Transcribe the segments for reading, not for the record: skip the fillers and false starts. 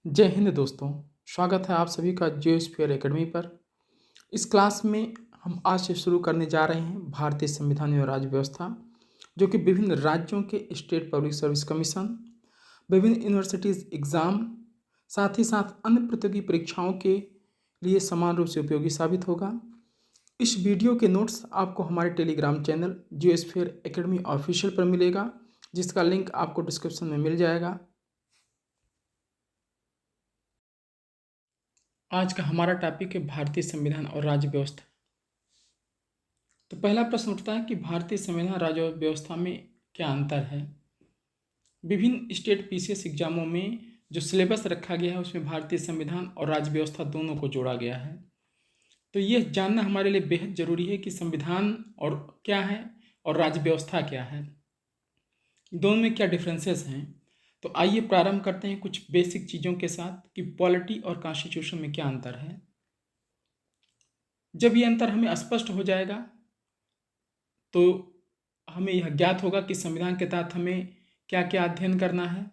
जय हिंद दोस्तों। स्वागत है आप सभी का जियोस्फीयर एकेडमी पर। इस क्लास में हम आज से शुरू करने जा रहे हैं भारतीय संविधान एवं राज्य व्यवस्था, जो कि विभिन्न राज्यों के स्टेट पब्लिक सर्विस कमीशन, विभिन्न यूनिवर्सिटीज़ एग्ज़ाम, साथ ही साथ अन्य प्रतियोगी परीक्षाओं के लिए समान रूप से उपयोगी साबित होगा। इस वीडियो के नोट्स आपको हमारे Telegram channel Geosphere Academy official पर मिलेगा, जिसका लिंक आपको डिस्क्रिप्शन में मिल जाएगा। आज का हमारा टॉपिक है भारतीय संविधान और राज्य व्यवस्था। तो पहला प्रश्न उठता है कि भारतीय संविधान राज्य व्यवस्था में क्या अंतर है। विभिन्न स्टेट पीसीएस एग्जामों में जो सिलेबस रखा गया है उसमें भारतीय संविधान और राज्य व्यवस्था दोनों को जोड़ा गया है। तो यह जानना हमारे लिए बेहद ज़रूरी है कि संविधान और क्या है और राज्य व्यवस्था क्या है, दोनों में क्या डिफरेंसेस हैं। तो आइए प्रारंभ करते हैं कुछ बेसिक चीज़ों के साथ कि पॉलिटी और कॉन्स्टिट्यूशन में क्या अंतर है। जब ये अंतर हमें स्पष्ट हो जाएगा तो हमें यह ज्ञात होगा कि संविधान के तहत हमें क्या क्या अध्ययन करना है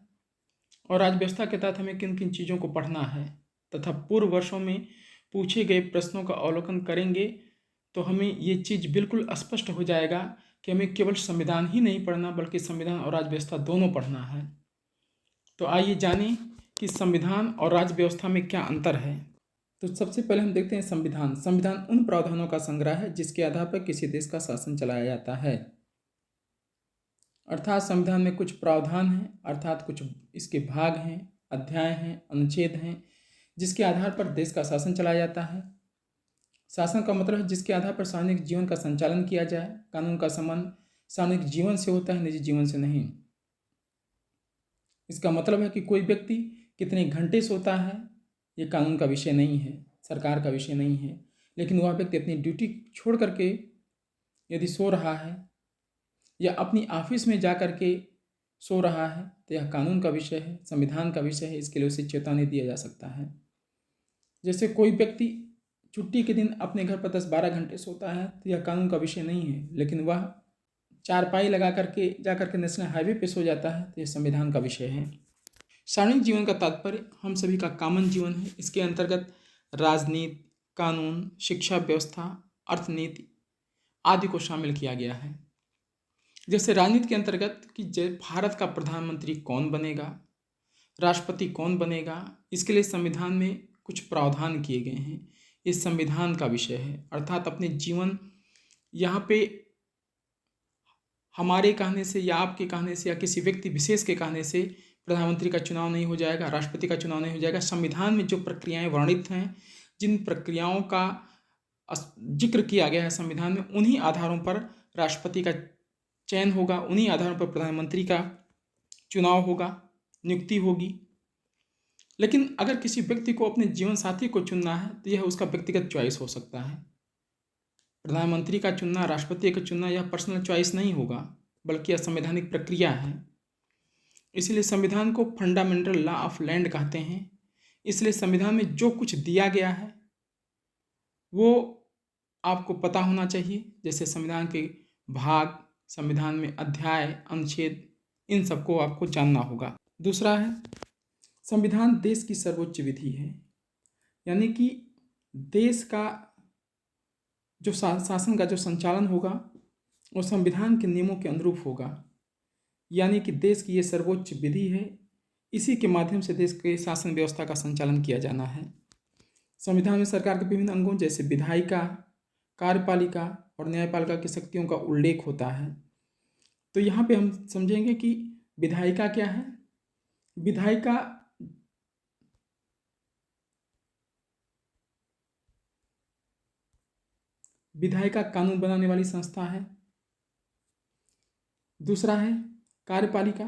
और राज्य व्यवस्था के तहत हमें किन किन चीज़ों को पढ़ना है, तथा पूर्व वर्षों में पूछे गए प्रश्नों का अवलोकन करेंगे तो हमें ये चीज़ बिल्कुल स्पष्ट हो जाएगा कि हमें केवल संविधान ही नहीं पढ़ना बल्कि संविधान और राज्य व्यवस्था दोनों पढ़ना है। तो आइए जानें कि संविधान और राज्य व्यवस्था में क्या अंतर है। तो सबसे पहले हम देखते हैं संविधान। संविधान उन प्रावधानों का संग्रह है जिसके आधार पर किसी देश का शासन चलाया जाता है। अर्थात संविधान में कुछ प्रावधान हैं, अर्थात कुछ इसके भाग हैं, अध्याय हैं, अनुच्छेद हैं, जिसके आधार पर देश का शासन चलाया जाता है। शासन का मतलब है जिसके आधार पर सार्वजनिक जीवन का संचालन किया जाए। कानून का संबंध सार्वजनिक जीवन से होता है, निजी जीवन से नहीं। इसका मतलब है कि कोई व्यक्ति कितने घंटे सोता है ये कानून का विषय नहीं है, सरकार का विषय नहीं है, लेकिन वह व्यक्ति अपनी ड्यूटी छोड़ करके यदि सो रहा है या अपनी ऑफिस में जा कर के सो रहा है तो यह कानून का विषय है, संविधान का विषय है। इसके लिए उसे चेतावनी दिया जा सकता है। जैसे कोई व्यक्ति छुट्टी के दिन अपने घर पर 10-12 घंटे सोता है तो यह कानून का विषय नहीं है, लेकिन वह चारपाई लगा करके जा करके नेशनल हाईवे पे सो जाता है तो यह संविधान का विषय है। सार्वजनिक जीवन का तात्पर्य हम सभी का कॉमन जीवन है। इसके अंतर्गत राजनीति, कानून, शिक्षा व्यवस्था, अर्थनीति आदि को शामिल किया गया है। जैसे राजनीति के अंतर्गत कि भारत का प्रधानमंत्री कौन बनेगा, राष्ट्रपति कौन बनेगा, इसके लिए संविधान में कुछ प्रावधान किए गए हैं। ये संविधान का विषय है। अर्थात अपने जीवन यहाँ पे हमारे कहने से या आपके कहने से या किसी व्यक्ति विशेष के कहने से प्रधानमंत्री का चुनाव नहीं हो जाएगा, राष्ट्रपति का चुनाव नहीं हो जाएगा। संविधान में जो प्रक्रियाएं वर्णित हैं, जिन प्रक्रियाओं का जिक्र किया गया है संविधान में, उन्हीं आधारों पर राष्ट्रपति का चयन होगा, उन्हीं आधारों पर प्रधानमंत्री का चुनाव होगा, नियुक्ति होगी। लेकिन अगर किसी व्यक्ति को अपने जीवन साथी को चुनना है तो यह उसका व्यक्तिगत चॉइस हो सकता है। प्रधानमंत्री का चुनना, राष्ट्रपति का चुनना यह पर्सनल चॉइस नहीं होगा, बल्कि यह संवैधानिक प्रक्रिया है। इसलिए संविधान को फंडामेंटल लॉ ऑफ लैंड कहते हैं। इसलिए संविधान में जो कुछ दिया गया है वो आपको पता होना चाहिए। जैसे संविधान के भाग, संविधान में अध्याय, अनुच्छेद, इन सबको आपको जानना होगा। दूसरा है संविधान देश की सर्वोच्च विधि है, यानी कि देश का जो शासन का जो संचालन होगा वो संविधान के नियमों के अनुरूप होगा, यानी कि देश की ये सर्वोच्च विधि है। इसी के माध्यम से देश के शासन व्यवस्था का संचालन किया जाना है। संविधान में सरकार के विभिन्न अंगों जैसे विधायिका, कार्यपालिका और न्यायपालिका की शक्तियों का उल्लेख होता है। तो यहाँ पे हम समझेंगे कि विधायिका क्या है। विधायिका कानून बनाने वाली संस्था है। दूसरा है कार्यपालिका,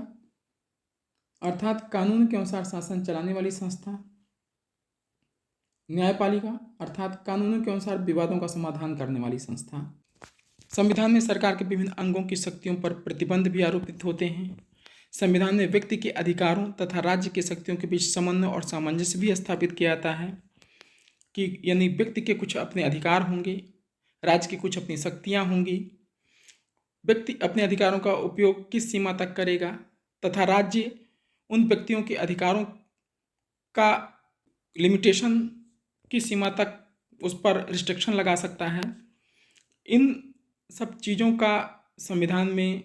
अर्थात कानून के अनुसार शासन चलाने वाली संस्था। न्यायपालिका अर्थात कानूनों के अनुसार विवादों का समाधान करने वाली संस्था। संविधान में सरकार के विभिन्न अंगों की शक्तियों पर प्रतिबंध भी आरोपित होते हैं। संविधान में व्यक्ति के अधिकारों तथा राज्य की शक्तियों के बीच समन्वय और सामंजस्य भी स्थापित किया जाता है कि यानी व्यक्ति के कुछ अपने अधिकार होंगे, राज्य की कुछ अपनी शक्तियाँ होंगी। व्यक्ति अपने अधिकारों का उपयोग किस सीमा तक करेगा तथा राज्य उन व्यक्तियों के अधिकारों का लिमिटेशन की सीमा तक उस पर रिस्ट्रिक्शन लगा सकता है। इन सब चीज़ों का संविधान में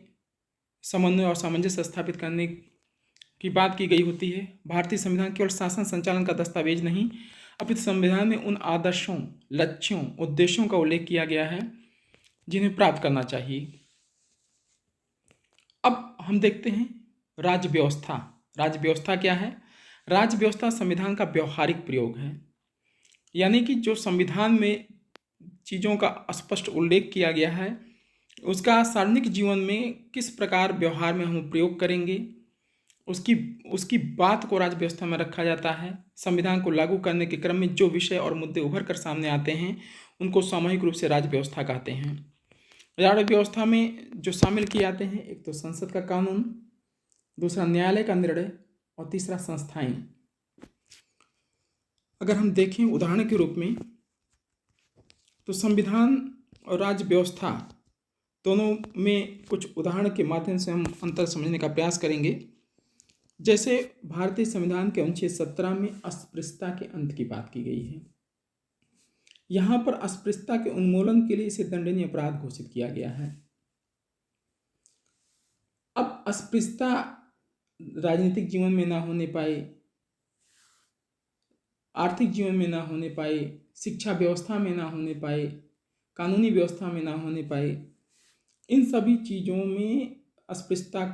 समन्वय और सामंजस्य स्थापित करने की बात की गई होती है। भारतीय संविधान केवल शासन संचालन का दस्तावेज नहीं, अपितु संविधान में उन आदर्शों, लक्ष्यों, उद्देश्यों का उल्लेख किया गया है जिन्हें प्राप्त करना चाहिए। अब हम देखते हैं राज्य व्यवस्था। राज्य व्यवस्था क्या है? राज्य व्यवस्था संविधान का व्यवहारिक प्रयोग है, यानी कि जो संविधान में चीज़ों का स्पष्ट उल्लेख किया गया है उसका सार्वजनिक जीवन में किस प्रकार व्यवहार में हम प्रयोग करेंगे, उसकी उसकी बात को राज्य व्यवस्था में रखा जाता है। संविधान को लागू करने के क्रम में जो विषय और मुद्दे उभर कर सामने आते हैं उनको सामूहिक रूप से राज्य व्यवस्था कहते हैं। राज्य व्यवस्था में जो शामिल किए जाते हैं, एक तो संसद का कानून, दूसरा न्यायालय का निर्णय और तीसरा संस्थाएं। अगर हम देखें उदाहरण के रूप में, तो संविधान और राज्य व्यवस्था दोनों में कुछ उदाहरण के माध्यम से हम अंतर समझने का प्रयास करेंगे। जैसे भारतीय संविधान के अनुच्छेद 17 में अस्पृश्यता के अंत की बात की गई है। यहाँ पर अस्पृश्यता के उन्मूलन के लिए इसे दंडनीय अपराध घोषित किया गया है। अब अस्पृश्यता राजनीतिक जीवन में ना होने पाए, आर्थिक जीवन में ना होने पाए, शिक्षा व्यवस्था में ना होने पाए, कानूनी व्यवस्था में ना होने पाए, इन सभी चीज़ों में अस्पृश्यता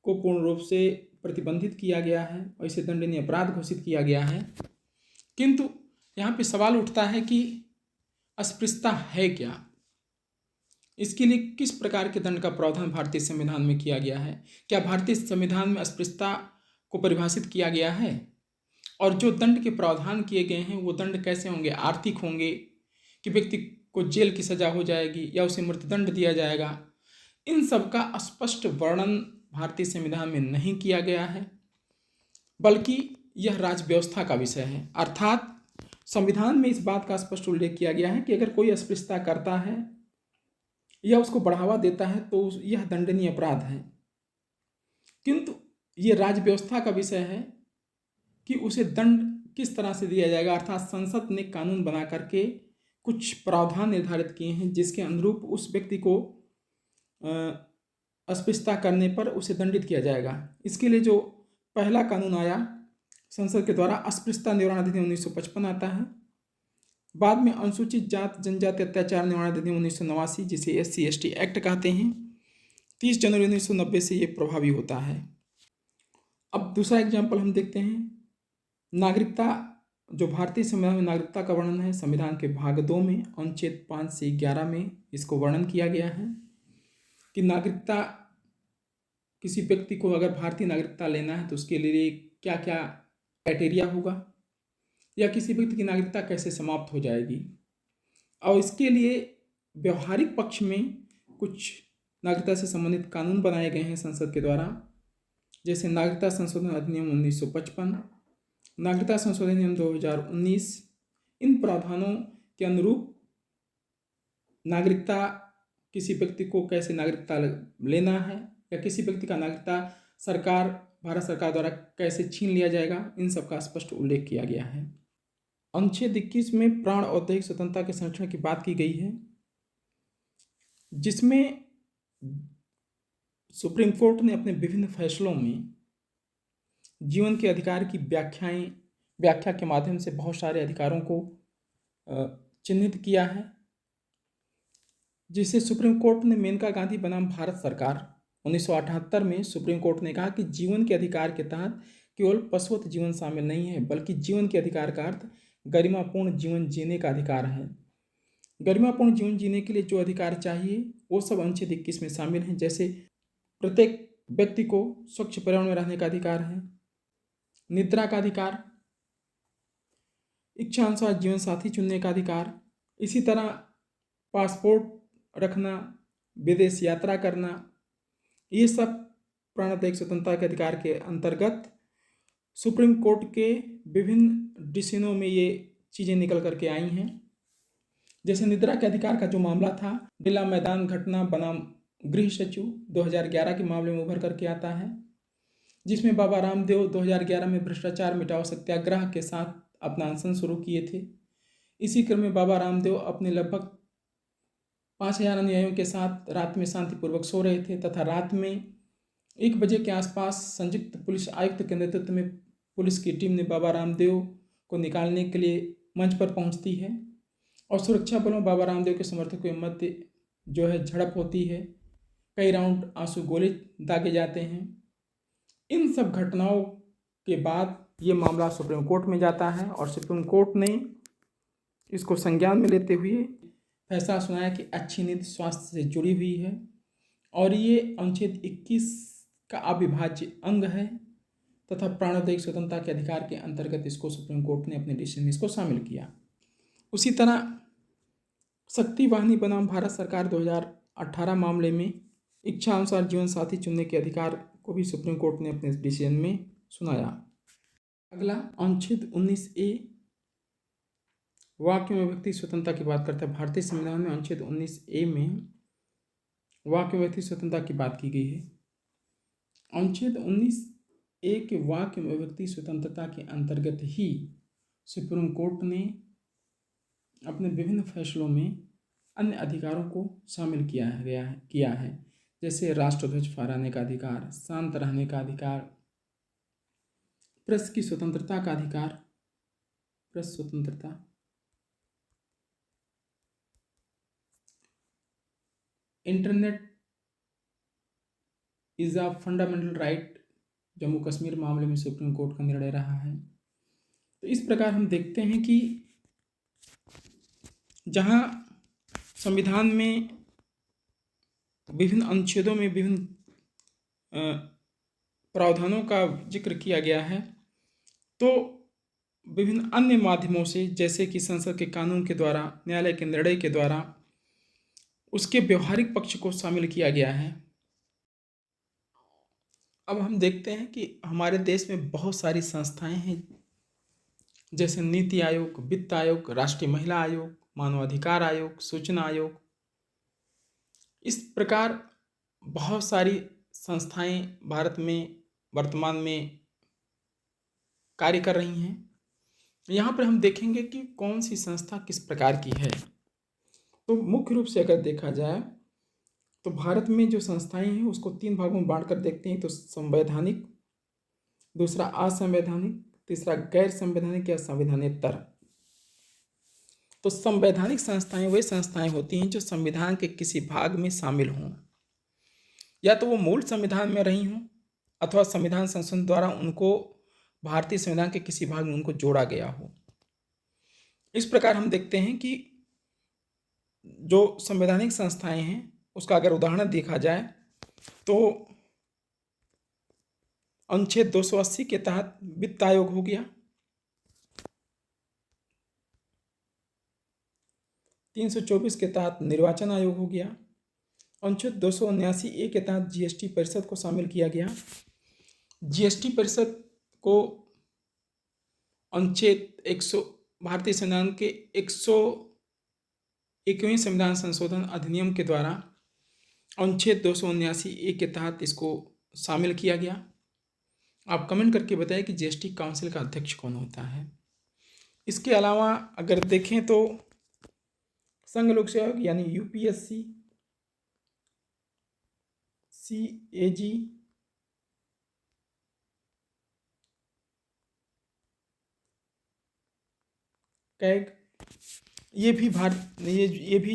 को पूर्ण रूप से प्रतिबंधित किया गया है और इसे दंडनीय अपराध घोषित किया गया है। किंतु यहाँ पे सवाल उठता है कि अस्पृश्यता है क्या? इसके लिए किस प्रकार के दंड का प्रावधान भारतीय संविधान में किया गया है? क्या भारतीय संविधान में अस्पृश्यता को परिभाषित किया गया है? और जो दंड के प्रावधान किए गए हैं वो दंड कैसे होंगे? आर्थिक होंगे कि व्यक्ति को जेल की सजा हो जाएगी या उसे मृत्युदंड दिया जाएगा? इन सब का स्पष्ट वर्णन भारतीय संविधान में नहीं किया गया है, बल्कि यह राज्य व्यवस्था का विषय है। अर्थात संविधान में इस बात का स्पष्ट उल्लेख किया गया है कि अगर कोई अस्पृश्यता करता है या उसको बढ़ावा देता है तो यह दंडनीय अपराध है। किंतु ये राज्य व्यवस्था का विषय है कि उसे दंड किस तरह से दिया जाएगा। अर्थात संसद ने कानून बना करके कुछ प्रावधान निर्धारित किए हैं जिसके अनुरूप उस व्यक्ति को अस्पृश्यता करने पर उसे दंडित किया जाएगा। इसके लिए जो पहला कानून आया संसद के द्वारा, अस्पृश्यता निवारण अधिनियम 1955 आता है। बाद में अनुसूचित जात जनजाति अत्याचार निवारण अधिनियम 1989, जिसे SC ST एक्ट कहते हैं, 30 जनवरी 1990 से ये प्रभावी होता है। अब दूसरा एग्जाम्पल हम देखते हैं, नागरिकता। जो भारतीय संविधान में नागरिकता का वर्णन है, संविधान के भाग 2 में अनुच्छेद 5 से 11 में इसको वर्णन किया गया है कि नागरिकता, किसी व्यक्ति को अगर भारतीय नागरिकता लेना है तो उसके लिए क्या क्या क्राइटेरिया होगा, या किसी व्यक्ति की नागरिकता कैसे समाप्त हो जाएगी। और इसके लिए व्यवहारिक पक्ष में कुछ नागरिकता से संबंधित कानून बनाए गए हैं संसद के द्वारा, जैसे नागरिकता संशोधन अधिनियम 1955, नागरिकता संशोधन अधिनियम 2019। इन प्रावधानों के अनुरूप नागरिकता, किसी व्यक्ति को कैसे नागरिकता लेना है या किसी व्यक्ति का नागरिकता भारत सरकार द्वारा कैसे छीन लिया जाएगा, इन सब का स्पष्ट उल्लेख किया गया है। अनुच्छेद 21 में प्राण और दैहिक स्वतंत्रता के संरक्षण की बात की गई है, जिसमें सुप्रीम कोर्ट ने अपने विभिन्न फैसलों में जीवन के अधिकार की व्याख्या के माध्यम से बहुत सारे अधिकारों को चिन्हित किया है, जिसे सुप्रीम कोर्ट ने मेनका गांधी बनाम भारत सरकार 1978 में सुप्रीम कोर्ट ने कहा कि जीवन के अधिकार के तहत केवल पशुवत जीवन शामिल नहीं है, बल्कि जीवन के अधिकार का अर्थ गरिमापूर्ण जीवन जीने का अधिकार है। गरिमापूर्ण जीवन जीने के लिए जो अधिकार चाहिए वो सब अनुच्छेद 21 में शामिल हैं, जैसे प्रत्येक व्यक्ति को स्वच्छ पर्यावरण में रहने का अधिकार है, निद्रा का अधिकार, इच्छा अनुसार जीवन साथी चुनने का अधिकार, इसी तरह पासपोर्ट रखना, विदेश यात्रा करना, ये सब प्राणदायिक स्वतंत्रता के अधिकार के अंतर्गत सुप्रीम कोर्ट के विभिन्न डिसीजनों में ये चीज़ें निकल करके आई हैं। जैसे निद्रा के अधिकार का जो मामला था, बिरला मैदान घटना बनाम गृह सचिव 2011 के मामले में उभर करके आता है, जिसमें बाबा रामदेव 2011 में भ्रष्टाचार मिटाओ सत्याग्रह के साथ अपना अनशन शुरू किए थे। इसी क्रम में बाबा रामदेव अपने लगभग 5,000 अनुयायियों के साथ रात में शांतिपूर्वक सो रहे थे तथा रात में 1 बजे के आसपास संयुक्त पुलिस आयुक्त के नेतृत्व में पुलिस की टीम ने बाबा रामदेव को निकालने के लिए मंच पर पहुंचती है और सुरक्षा बलों बाबा रामदेव के समर्थकों के मध्य जो है झड़प होती है। कई राउंड आंसू गोले दागे जाते हैं। इन सब घटनाओं के बाद ये मामला सुप्रीम कोर्ट में जाता है और सुप्रीम कोर्ट ने इसको संज्ञान में लेते हुए फैसला सुनाया कि अच्छी नींद स्वास्थ्य से जुड़ी हुई है और ये अनुच्छेद 21 का अविभाज्य अंग है तथा प्राणोदयिक स्वतंत्रता के अधिकार के अंतर्गत इसको सुप्रीम कोर्ट ने अपने डिसीजन में इसको शामिल किया। उसी तरह शक्ति वाहिनी बनाम भारत सरकार 2018 मामले में इच्छा अनुसार जीवन साथी चुनने के अधिकार को भी सुप्रीम कोर्ट ने अपने डिसीजन में सुनाया। अगला अनुच्छेद 19A वाक्य में व्यक्ति स्वतंत्रता की बात करता है। भारतीय संविधान में अनुच्छेद 19A में वाक्य में व्यक्ति स्वतंत्रता की बात की गई है। अनुच्छेद 19A के वाक्य में व्यक्ति स्वतंत्रता के अंतर्गत ही सुप्रीम कोर्ट ने अपने विभिन्न फैसलों में अन्य अधिकारों को शामिल किया है जैसे राष्ट्रध्वज फहराने का अधिकार, शांत रहने का अधिकार, प्रेस की स्वतंत्रता का अधिकार, प्रेस स्वतंत्रता, internet is a fundamental right Jammu Kashmir मामले में सुप्रीम कोर्ट का निर्णय रहा है। तो इस प्रकार हम देखते हैं कि जहाँ संविधान में विभिन्न अनुच्छेदों में विभिन्न प्रावधानों का जिक्र किया गया है तो विभिन्न अन्य माध्यमों से जैसे कि संसद के कानून के द्वारा, न्यायालय के निर्णय के द्वारा उसके व्यवहारिक पक्ष को शामिल किया गया है। अब हम देखते हैं कि हमारे देश में बहुत सारी संस्थाएं हैं जैसे नीति आयोग, वित्त आयोग, राष्ट्रीय महिला आयोग, मानवाधिकार आयोग, सूचना आयोग। इस प्रकार बहुत सारी संस्थाएं भारत में वर्तमान में कार्य कर रही हैं। यहाँ पर हम देखेंगे कि कौन सी संस्था किस प्रकार की है। तो मुख्य रूप से अगर देखा जाए तो भारत में जो संस्थाएं हैं उसको 3 भागों में बांटकर देखते हैं। तो संवैधानिक, दूसरा असंवैधानिक, तीसरा गैर संवैधानिक या संवैधानेतर। तो संवैधानिक संस्थाएं वे संस्थाएं होती हैं जो संविधान के किसी भाग में शामिल हों, या तो वो मूल संविधान में रही हों अथवा संविधान संशोधन द्वारा उनको भारतीय संविधान के किसी भाग में उनको जोड़ा गया हो। इस प्रकार हम देखते हैं कि जो संवैधानिक संस्थाएं हैं उसका अगर उदाहरण देखा जाए तो अनुच्छेद 280 के तहत वित्त आयोग हो गया, 324 के तहत निर्वाचन आयोग हो गया, अनुच्छेद 279A के तहत जीएसटी परिषद को शामिल किया गया। जीएसटी परिषद को अनुच्छेद 100 भारतीय संविधान के 101वें संविधान संशोधन अधिनियम के द्वारा अनुच्छेद 279A के तहत इसको शामिल किया गया। आप कमेंट करके बताएं कि जीएसटी काउंसिल का अध्यक्ष कौन होता है। इसके अलावा अगर देखें तो संघ लोक सेवा आयोग यानी यूपीएससी, सीएजी, कैग, ये भी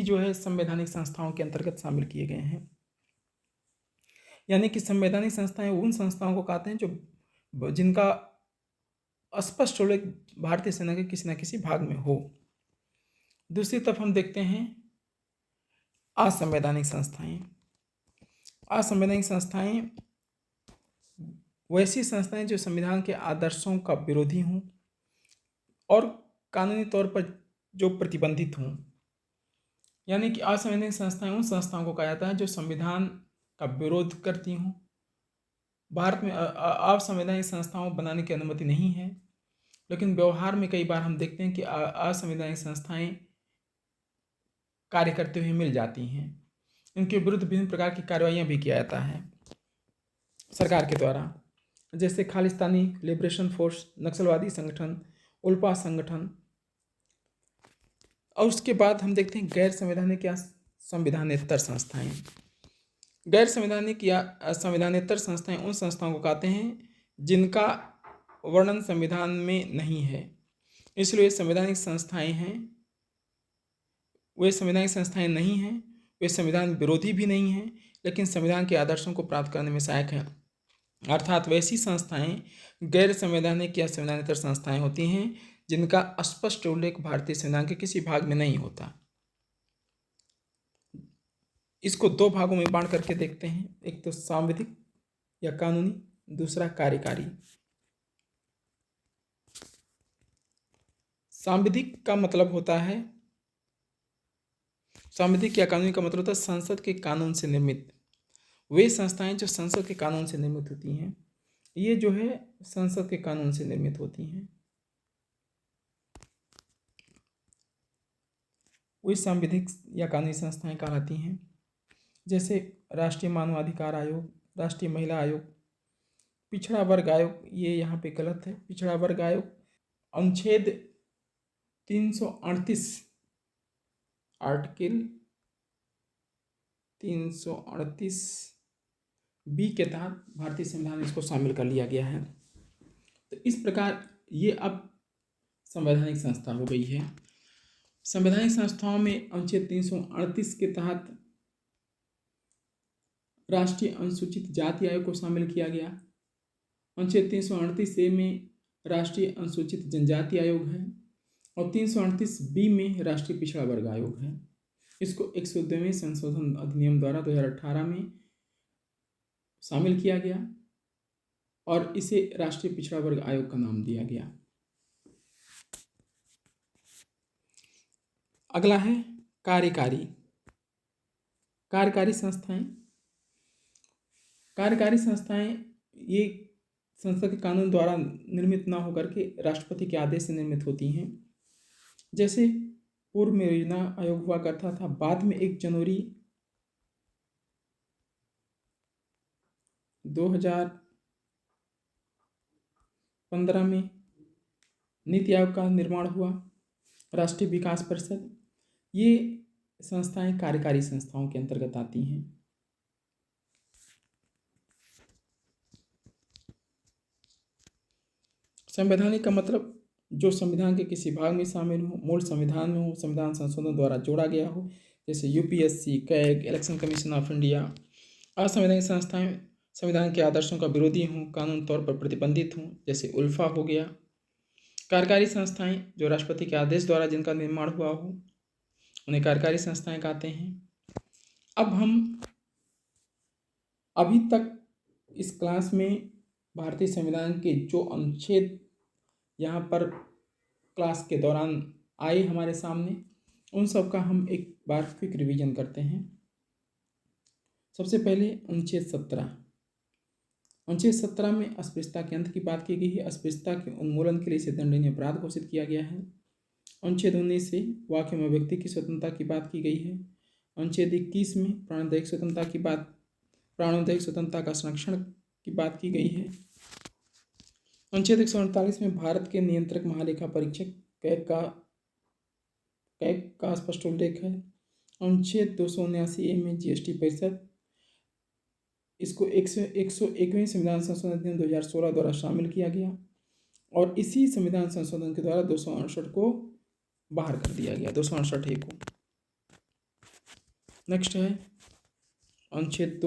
जो है संवैधानिक संस्थाओं के अंतर्गत शामिल किए गए हैं। यानी कि संवैधानिक संस्थाएं उन संस्थाओं को कहते हैं जो जिनका स्पष्ट उल्लेख भारतीय सेना के किसी न किसी भाग में हो। दूसरी तरफ हम देखते हैं असंवैधानिक संस्थाएं। असंवैधानिक संस्थाएं वैसी संस्थाएं जो संविधान के आदर्शों का विरोधी हों और कानूनी तौर पर जो प्रतिबंधित हों। यानी कि असंवैधानिक संस्थाएं उन संस्थाओं को कहा जाता है जो संविधान का विरोध करती हों। भारत में असंवैधानिक संस्थाओं बनाने की अनुमति नहीं है, लेकिन व्यवहार में कई बार हम देखते हैं कि असंवैधानिक संस्थाएं कार्य करते हुए मिल जाती हैं। इनके विरुद्ध विभिन्न प्रकार की कार्रवाइयाँ भी किया जाता है सरकार के द्वारा। जैसे खालिस्तानी लिबरेशन फोर्स, नक्सलवादी संगठन, उल्फा संगठन। और उसके बाद हम देखते हैं गैर संवैधानिक या संविधानेतर संस्थाएं। गैर संवैधानिक या संविधानेतर संस्थाएं उन संस्थाओं को कहते हैं जिनका वर्णन संविधान में नहीं है, इसलिए संवैधानिक संस्थाएं हैं। वे संवैधानिक संस्थाएं नहीं हैं, वे संविधान विरोधी भी नहीं हैं, लेकिन संविधान के आदर्शों को प्राप्त करने में सहायक हैं। अर्थात वैसी संस्थाएं गैर संवैधानिक या संविधानेतर संस्थाएं होती हैं जिनका स्पष्ट उल्लेख भारतीय संविधान के किसी भाग में नहीं होता। इसको दो भागों में बांट करके देखते हैं, एक तो सांविधिक या कानूनी, दूसरा कार्यकारी। सांविधिक का मतलब होता है, सांविधिक या कानूनी का मतलब होता है संसद के कानून से निर्मित। वे संस्थाएं जो संसद के कानून से निर्मित होती हैं, ये जो है संसद के कानून से निर्मित होती हैं, वे सांविधिक या कानूनी संस्थाएं कहलाती हैं। जैसे राष्ट्रीय मानवाधिकार आयोग, राष्ट्रीय महिला आयोग, पिछड़ा वर्ग आयोग, ये यहाँ पे गलत है, पिछड़ा वर्ग आयोग अनुच्छेद 338 आर्टिकल 338 बी के तहत भारतीय संविधान में इसको शामिल कर लिया गया है। तो इस प्रकार ये अब संवैधानिक संस्था हो गई है। संवैधानिक संस्थाओं में अनुच्छेद 338 के तहत राष्ट्रीय अनुसूचित जाति आयोग को शामिल किया गया। अनुच्छेद 338 में राष्ट्रीय अनुसूचित जनजाति आयोग है और 338 बी में राष्ट्रीय पिछड़ा वर्ग आयोग है। इसको 102वें संशोधन अधिनियम द्वारा 2018 में शामिल किया गया और इसे राष्ट्रीय पिछड़ा वर्ग आयोग का नाम दिया गया। अगला है कार्यकारी। कार्यकारी संस्थाएं। कार्यकारी संस्थाएं ये संसद के कानून द्वारा निर्मित ना होकर के राष्ट्रपति के आदेश से निर्मित होती हैं। जैसे पूर्व में योजना आयोग हुआ करता था, बाद में 1 जनवरी 2015 में नीति आयोग का निर्माण हुआ, राष्ट्रीय विकास परिषद। ये संस्थाएं कार्यकारी संस्थाओं के अंतर्गत आती हैं। संवैधानिक का मतलब जो संविधान के किसी भाग में शामिल हो, मूल संविधान में हो, संविधान संशोधन द्वारा जोड़ा गया हो, जैसे UPSC, CAG, election commission of India. असंवैधानिक संस्थाएं संविधान के आदर्शों का विरोधी हों, कानून तौर पर प्रतिबंधित हों, जैसे उल्फा हो गया। कार्यकारी संस्थाएं जो राष्ट्रपति के आदेश द्वारा जिनका निर्माण हुआ हो, उन्हें कार्यकारी संस्थाएं कहते हैं। अब हम अभी तक इस क्लास में भारतीय संविधान के जो अनुच्छेद यहाँ पर क्लास के दौरान आए हमारे सामने, उन सब का हम एक बार क्विक रिवीजन करते हैं। सबसे पहले अनुच्छेद 17। अनुच्छेद 17 में अस्पृश्यता के अंत की बात की गई है। अस्पृश्यता के उन्मूलन के लिए इसे दंडनीय अपराध घोषित किया गया है। अनुच्छेद 19 से वाक्य में व्यक्ति की स्वतंत्रता की बात की गई है। अनुच्छेद 21 में प्राणदायिक स्वतंत्रता की बात, प्राणोदायिक स्वतंत्रता का संरक्षण की बात की गई है। अनुच्छेद 148 में भारत के नियंत्रक महालेखा परीक्षक कैग का स्पष्ट उल्लेख है। अनुच्छेद 279 में जीएसटी परिषद, इसको 101वें संविधान संशोधन अधिनियम 2016 द्वारा शामिल किया गया और इसी संविधान संशोधन के द्वारा 268 को बाहर कर दिया गया, 268 को। नेक्स्ट है अनुच्छेद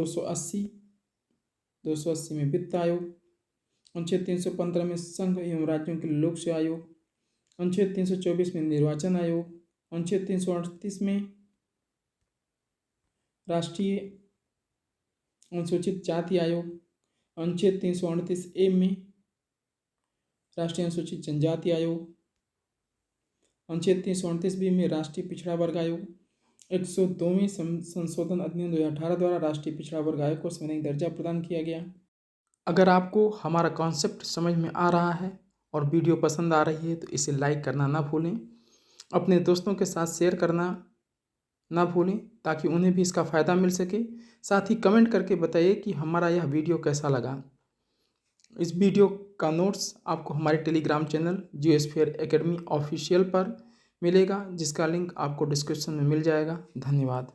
280 में वित्त आयोग। अनुच्छेद 315 में संघ एवं राज्यों के लोक सेवा आयोग। अनुच्छेद 324 में निर्वाचन आयोग। अनुच्छेद 338 में राष्ट्रीय अनुसूचित जाति आयोग। अनुच्छेद 338A में राष्ट्रीय अनुसूचित जनजाति आयोग। अनुच्छेद 338B में राष्ट्रीय पिछड़ा वर्ग आयोग। 102वें संशोधन अधिनियम 2018 द्वारा राष्ट्रीय पिछड़ा वर्ग आयोग को संवैधानिक दर्जा प्रदान किया गया। अगर आपको हमारा कॉन्सेप्ट समझ में आ रहा है और वीडियो पसंद आ रही है तो इसे लाइक करना ना भूलें, अपने दोस्तों के साथ शेयर करना ना भूलें ताकि उन्हें भी इसका फ़ायदा मिल सके। साथ ही कमेंट करके बताइए कि हमारा यह वीडियो कैसा लगा। इस वीडियो का नोट्स आपको हमारे Telegram channel Geosphere Academy official पर मिलेगा, जिसका लिंक आपको डिस्क्रिप्शन में मिल जाएगा। धन्यवाद।